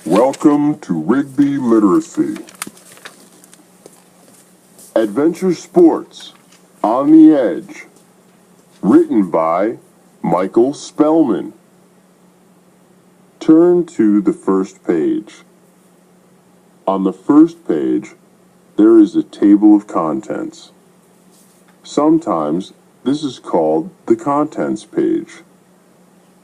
Welcome to Rigby Literacy. Adventure Sports, On the Edge. Written by Michael Spellman. Turn to the first page. On the first page, there is a table of contents. Sometimes this is called the contents page.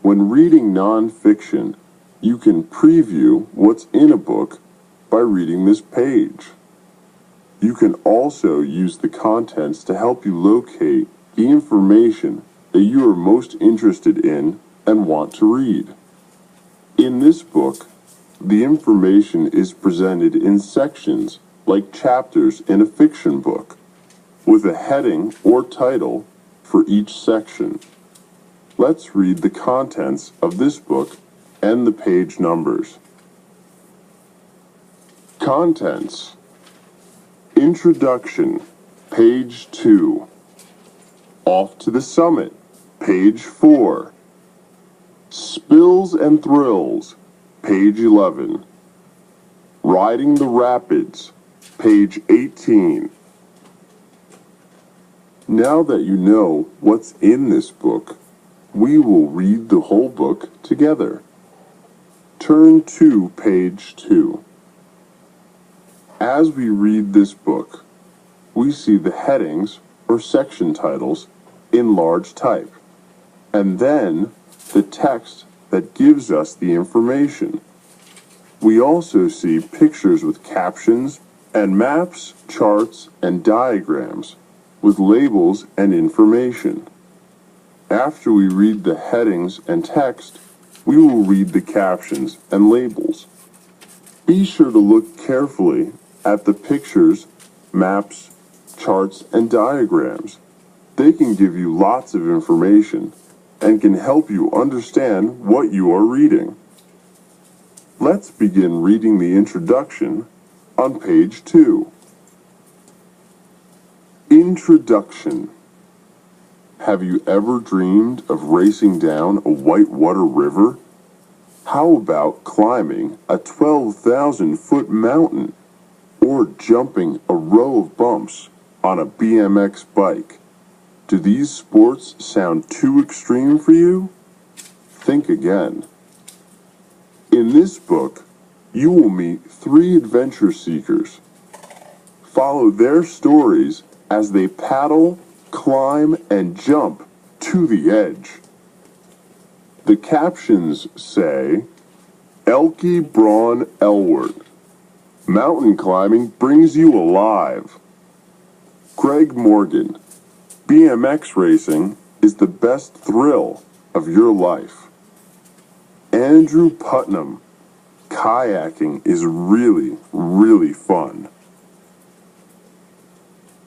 When reading nonfiction, you can preview what's in a book by reading this page. You can also use the contents to help you locate the information that you are most interested in and want to read. In this book, the information is presented in sections like chapters in a fiction book, with a heading or title for each section. Let's read the contents of this book and the page numbers. Contents. Introduction, page 2. Off to the Summit, page 4. Spills and Thrills, page 11. Riding the Rapids, page 18. Now that you know what's in this book, we will read the whole book together. Turn to page 2. As we read this book, we see the headings or section titles in large type, and then the text that gives us the information. We also see pictures with captions and maps, charts, and diagrams with labels and information. After we read the headings and text, we will read the captions and labels. Be sure to look carefully at the pictures, maps, charts, and diagrams. They can give you lots of information and can help you understand what you are reading. Let's begin reading the introduction on page 2. Introduction. Have you ever dreamed of racing down a whitewater river? How about climbing a 12,000-foot mountain? Or jumping a row of bumps on a BMX bike? Do these sports sound too extreme for you? Think again. In this book, you will meet 3 adventure seekers. Follow their stories as they paddle, climb, and jump to the edge. The captions say, Elke Braun Elwert. Mountain climbing brings you alive. Greg Morgan. BMX racing is the best thrill of your life. Andrew Putnam. Kayaking is really, really fun.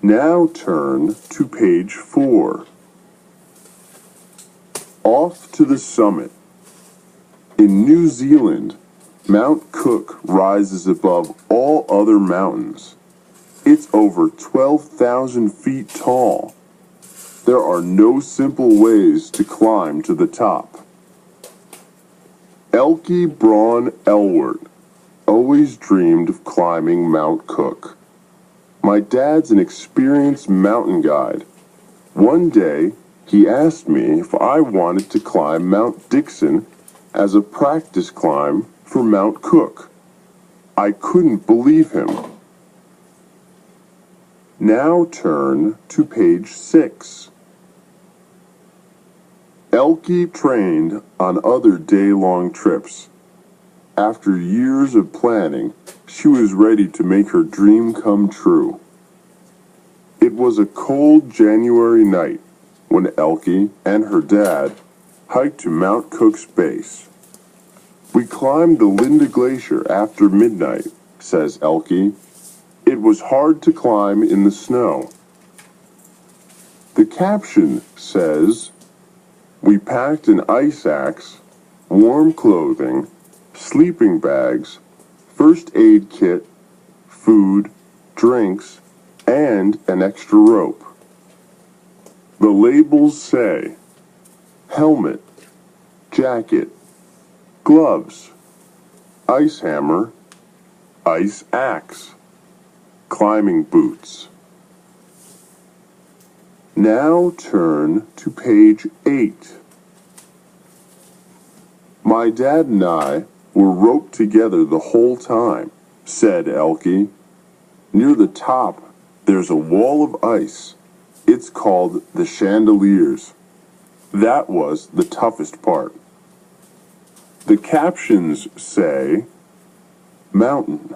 Now turn to page 4. Off to the Summit. In New Zealand, Mount Cook rises above all other mountains. It's over 12,000 feet tall. There are no simple ways to climb to the top. Elke Braun Elwert always dreamed of climbing Mount Cook. My dad's an experienced mountain guide. One day, he asked me if I wanted to climb Mount Dixon as a practice climb for Mount Cook. I couldn't believe him. Now turn to page 6. Elke trained on other day-long trips. After years of planning, she was ready to make her dream come true. It was a cold January night when Elke and her dad hiked to Mount Cook's base. We climbed the Linda Glacier after midnight, says Elke. It was hard to climb in the snow. The caption says, we packed an ice axe, warm clothing, sleeping bags, first aid kit, food, drinks, and an extra rope. The labels say, helmet, jacket, gloves, ice hammer, ice axe, climbing boots. Now turn to page 8. My dad and I were roped together the whole time, said Elke. Near the top, there's a wall of ice. It's called the Chandeliers. That was the toughest part. The captions say, Mountain,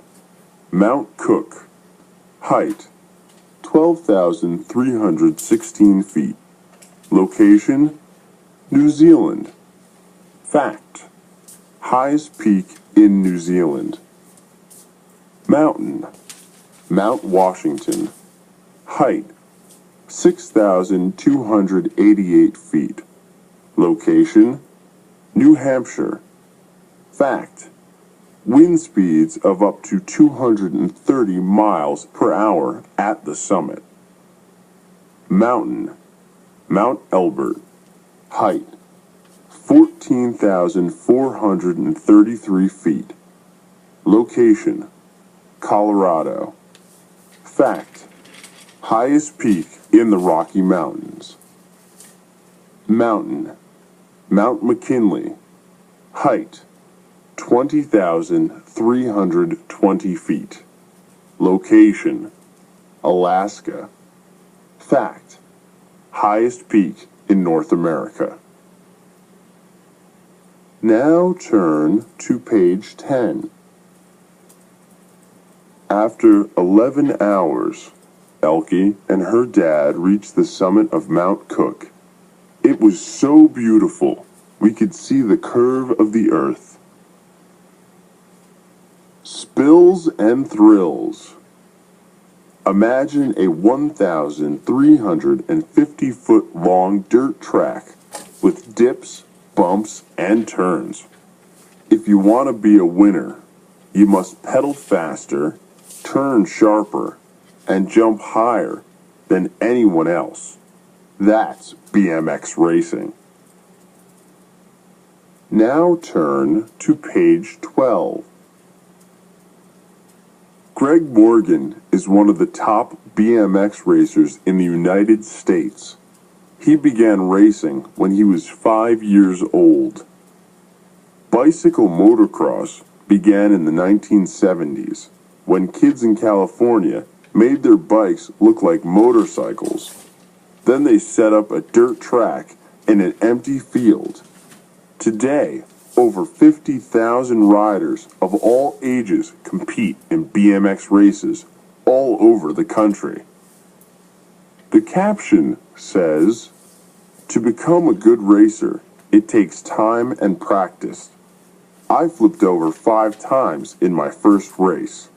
Mount Cook, height, 12,316 feet. Location, New Zealand. Fact, highest peak in New Zealand. Mountain, Mount Washington. Height, 6,288 feet. Location, New Hampshire. Fact, wind speeds of up to 230 miles per hour at the summit. Mountain, Mount Elbert. Height, 14,433 feet. Location, Colorado. Fact, highest peak in the Rocky Mountains. Mountain, Mount McKinley. Height, 20,320 feet. Location, Alaska. Fact, highest peak in North America. Now turn to page 10. After 11 hours, Elke and her dad reached the summit of Mount Cook. It was so beautiful, we could see the curve of the earth. Spills and thrills. Imagine a 1,350-foot long dirt track with dips, bumps, and turns. If you want to be a winner, you must pedal faster, turn sharper, and jump higher than anyone else. That's BMX racing. Now turn to page 12. Greg Morgan is one of the top BMX racers in the United States. He began racing when he was 5 years old. Bicycle motocross began in the 1970s, when kids in California made their bikes look like motorcycles. Then they set up a dirt track in an empty field. Today, over 50,000 riders of all ages compete in BMX races all over the country. The caption says, "To become a good racer, it takes time and practice. I flipped over 5 times in my first race."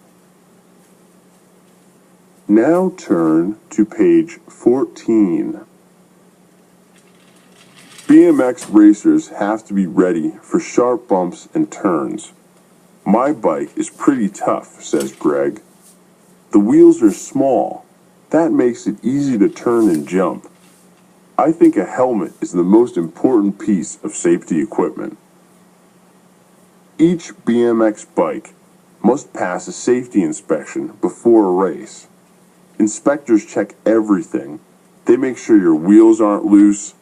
Now turn to page 14. BMX racers have to be ready for sharp bumps and turns. My bike is pretty tough, says Greg. The wheels are small. That makes it easy to turn and jump. I think a helmet is the most important piece of safety equipment. Each BMX bike must pass a safety inspection before a race. Inspectors check everything. They make sure your wheels aren't loose.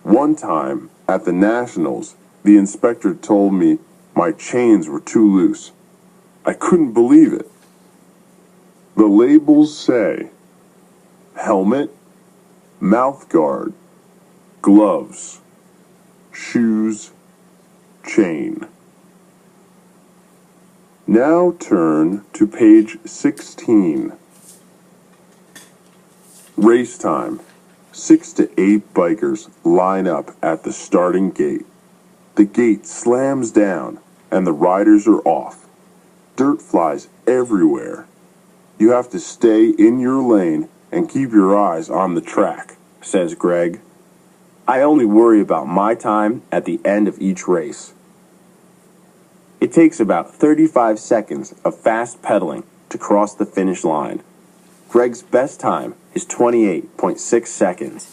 One time, at the Nationals, the inspector told me my chains were too loose. I couldn't believe it. The labels say, helmet, mouth guard, gloves, shoes, chain. Now turn to page 16. Race time. 6 to 8 bikers line up at the starting gate. The gate slams down and the riders are off. Dirt flies everywhere. You have to stay in your lane and keep your eyes on the track, says Greg. I only worry about my time at the end of each race. It takes about 35 seconds of fast pedaling to cross the finish line. Greg's best time is 28.6 seconds.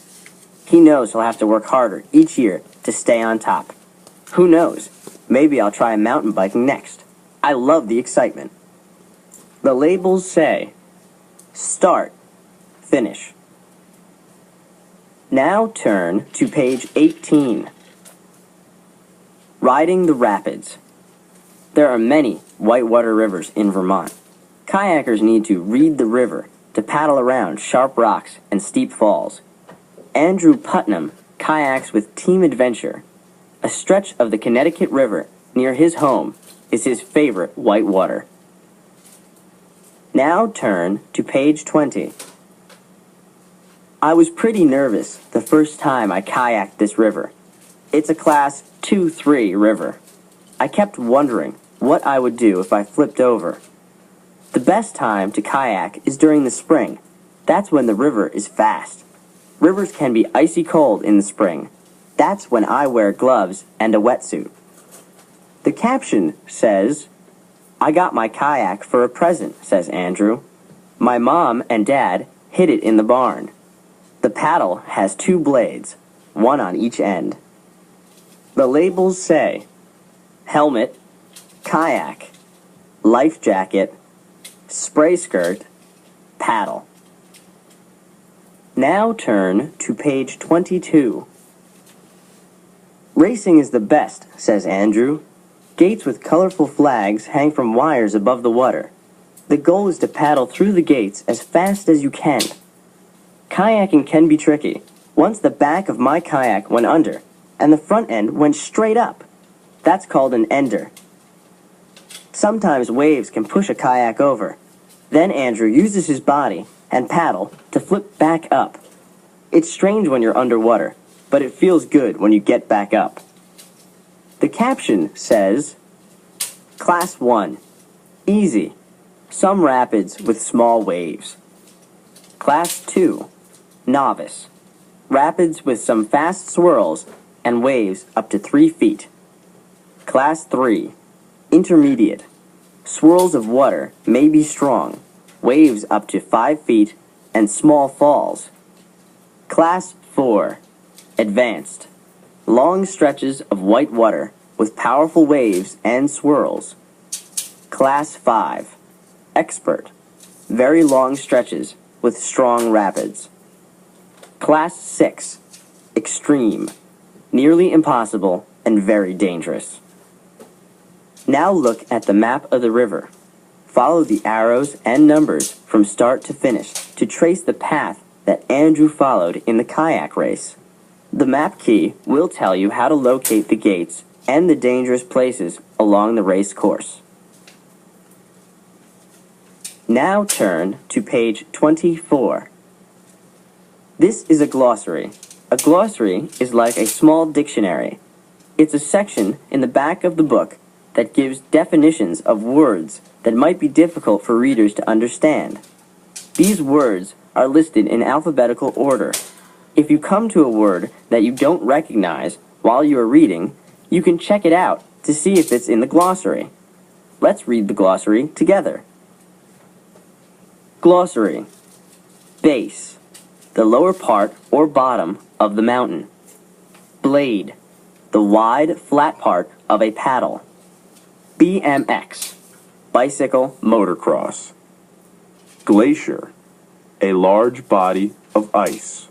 He knows he'll have to work harder each year to stay on top. Who knows? Maybe I'll try mountain biking next. I love the excitement. The labels say, start, finish. Now turn to page 18. Riding the rapids. There are many whitewater rivers in Vermont. Kayakers need to read the river to paddle around sharp rocks and steep falls. Andrew Putnam kayaks with Team Adventure. A stretch of the Connecticut River near his home is his favorite whitewater. Now turn to page 20. I was pretty nervous the first time I kayaked this river. It's a class 2-3 river. I kept wondering what I would do if I flipped over. The best time to kayak is during the spring. That's when the river is fast. Rivers can be icy cold in the spring. That's when I wear gloves and a wetsuit. The caption says, I got my kayak for a present, says Andrew. My mom and dad hid it in the barn. The paddle has 2 blades, one on each end. The labels say, helmet, kayak, life jacket, spray skirt, paddle. Now turn to page 22. Racing is the best, says Andrew. Gates with colorful flags hang from wires above the water. The goal is to paddle through the gates as fast as you can. Kayaking can be tricky. Once the back of my kayak went under, and the front end went straight up. That's called an ender. Sometimes waves can push a kayak over. Then Andrew uses his body and paddle to flip back up. It's strange when you're underwater, but it feels good when you get back up. The caption says, Class 1, easy, some rapids with small waves. Class 2, novice, rapids with some fast swirls and waves up to 3 feet. Class 3, intermediate, swirls of water may be strong, waves up to 5 feet, and small falls. Class 4, advanced, long stretches of white water with powerful waves and swirls. Class 5, expert, very long stretches with strong rapids. Class 6, extreme, nearly impossible and very dangerous. Now look at the map of the river. Follow the arrows and numbers from start to finish to trace the path that Andrew followed in the kayak race. The map key will tell you how to locate the gates and the dangerous places along the race course. Now turn to page 24. This is a glossary. A glossary is like a small dictionary. It's a section in the back of the book that gives definitions of words that might be difficult for readers to understand. These words are listed in alphabetical order. If you come to a word that you don't recognize while you are reading, you can check it out to see if it's in the glossary. Let's read the glossary together. Glossary. Base, the lower part or bottom of the mountain. Blade, the wide, flat part of a paddle. BMX, bicycle motocross. Glacier, a large body of ice.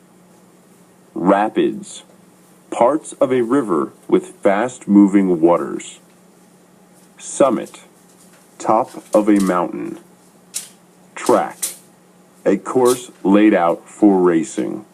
Rapids, parts of a river with fast-moving waters. Summit, top of a mountain. Track, a course laid out for racing.